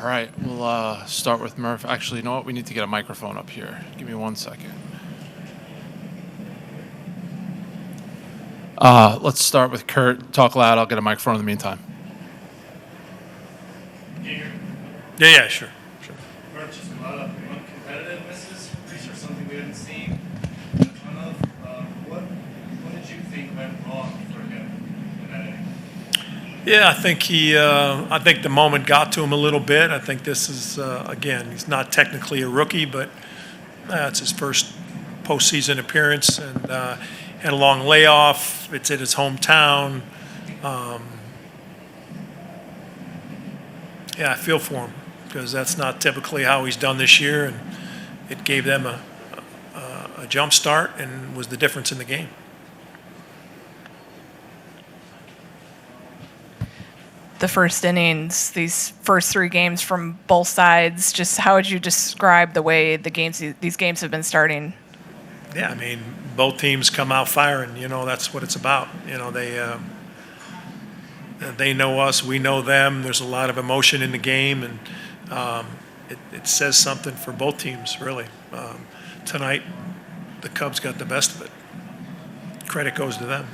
All right, we'll start with Murph. Actually, you know what? We need to get a microphone up here. Give me 1 second. Let's start with Kurt. Talk loud. I'll get a microphone in the meantime. Yeah, sure. Murph, just a lot of uncompetitive misses. These are something we haven't seen a ton of. What did you think went wrong for him in that inning? Yeah, I think the moment got to him a little bit. I think this is, again, he's not technically a rookie, but it's his first postseason appearance, and had a long layoff. It's at his hometown. Yeah, I feel for him because that's not typically how he's done this year, and it gave them a jump start and was the difference in the game. The first innings, these first three games from both sides, just how would you describe the way these games have been starting? Yeah, I mean, both teams come out firing. That's what it's about. They know us, we know them. There's a lot of emotion in the game, and it says something for both teams, really. Tonight, the Cubs got the best of it. Credit goes to them.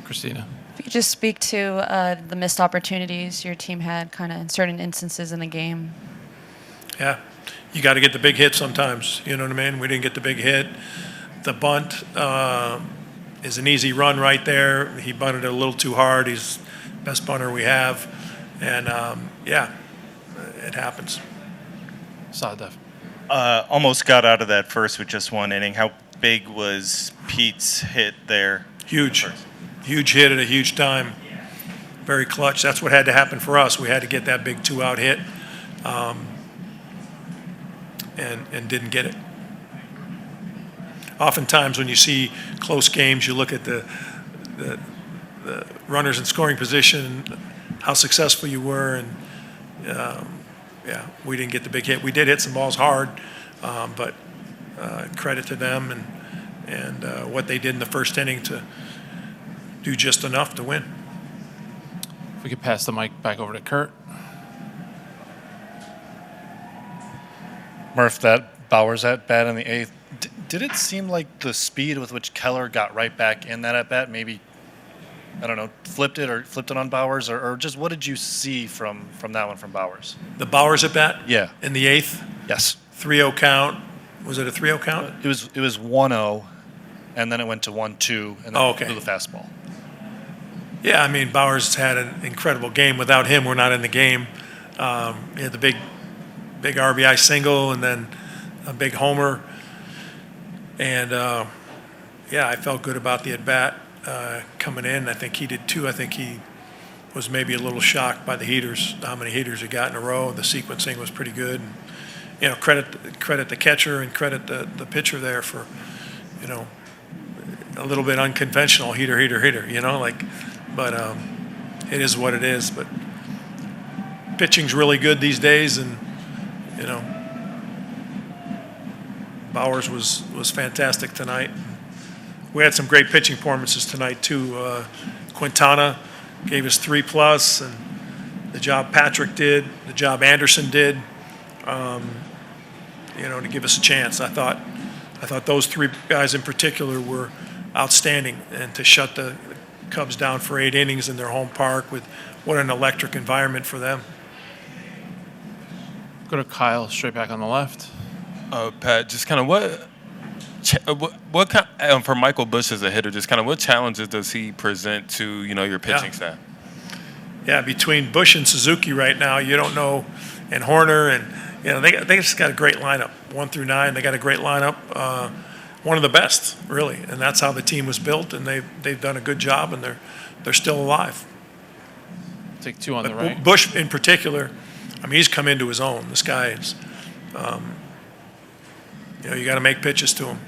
Christina. If you just speak to the missed opportunities your team had kind of in certain instances in the game. Yeah, you got to get the big hit sometimes. You know what I mean? We didn't get the big hit. The bunt is an easy run right there. He bunted it a little too hard. He's the best bunter we have. And, yeah, it happens. Sadev. Almost got out of that first with just one inning. How big was Pete's hit there? Huge. Huge hit at a huge time. Very clutch. That's what had to happen for us. We had to get that big 2-out hit, and didn't get it. Oftentimes when you see close games, you look at the runners in scoring position, how successful you were, and yeah, we didn't get the big hit. We did hit some balls hard, but credit to them and what they did in the first inning to do just enough to win. If we could pass the mic back over to Kurt. Murph, that Bowers at bat in the eighth, did it seem like the speed with which Keller got right back in that at bat maybe, I don't know, flipped it on Bowers, or just what did you see from that one from Bowers? The Bowers at bat? Yeah. In the eighth? Yes. 3-0 count. Was it a 3-0 count? It was 1-0, and then it went to 1-2, and then okay. to the fastball. Yeah, I mean, Bowers had an incredible game. Without him, we're not in the game. He had the big RBI single and then a big homer. And, yeah, I felt good about the at-bat coming in. I think he did too. I think he was maybe a little shocked by the heaters, how many heaters he got in a row. The sequencing was pretty good. And, credit the catcher and credit the pitcher there for, a little bit unconventional heater, but it is what it is. But pitching's really good these days, and Bowers was fantastic tonight. We had some great pitching performances tonight too. Quintana gave us 3+, and the job Patrick did, the job Anderson did, to give us a chance. I thought those three guys in particular were outstanding, and to shut the Cubs down for 8 innings in their home park with what an electric environment for them. Go to Kyle, straight back on the left. Pat, just kind of what kind, for Michael Busch as a hitter, just kind of what challenges does he present to your pitching staff? Yeah, between Busch and Suzuki right now, you don't know, and Horner, and they just got a great lineup, 1 through 9. They got a great lineup, one of the best, really, and that's how the team was built, and they've done a good job, and they're still alive. Take 2 on the right. Busch in particular, I mean, he's come into his own. This guy is, you got to make pitches to him.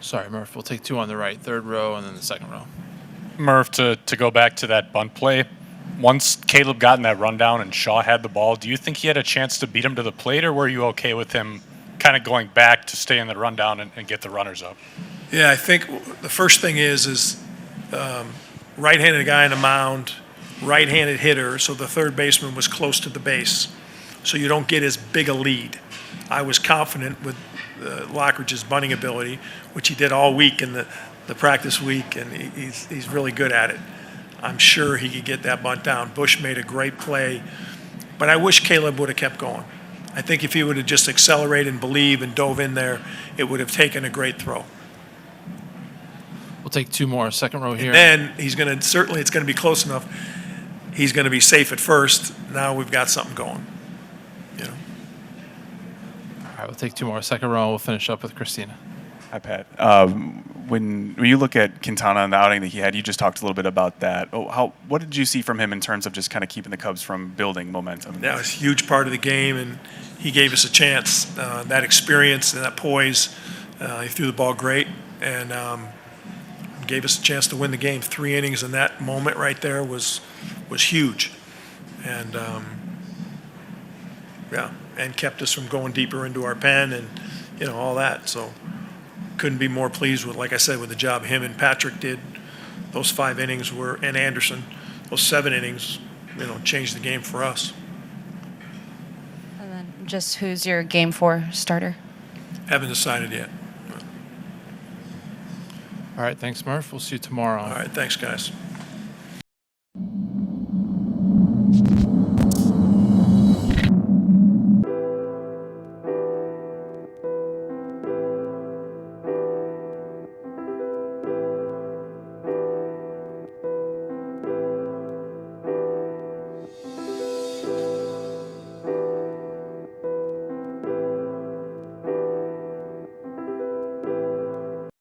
Sorry, Murph. We'll take 2 on the right, third row, and then the second row. Murph, to go back to that bunt play, once Caleb got in that rundown and Shaw had the ball, do you think he had a chance to beat him to the plate, or were you okay with him kind of going back to stay in the rundown and get the runners up? Yeah, I think the first thing is right-handed guy on the mound. right-handed hitter, so the third baseman was close to the base, so you don't get as big a lead. I was confident with Lockridge's bunting ability, which he did all week in the practice week, and he's really good at it. I'm sure he could get that bunt down. Bush made a great play, but I wish Caleb would have kept going. I think if he would have just accelerated and believed and dove in there, it would have taken a great throw. We'll take two more. Second row here. Then he's going to, certainly it's going to be close enough. He's going to be safe at first. Now we've got something going. You know. All right, we'll take two more. Second row. We'll finish up with Christina. Hi, Pat. When you look at Quintana and the outing that he had, you just talked a little bit about that. What did you see from him in terms of just kind of keeping the Cubs from building momentum? That was a huge part of the game, and he gave us a chance. That experience and that poise, he threw the ball great, and gave us a chance to win the game. 3 innings in that moment right there was huge, and and kept us from going deeper into our pen and all that. So couldn't be more pleased with, like I said, with the job him and Patrick did. Those 5 innings were, and Anderson, those 7 innings, changed the game for us. And then just who's your Game 4 starter? Haven't decided yet. All right, thanks, Murph. We'll see you tomorrow. All right, thanks, guys.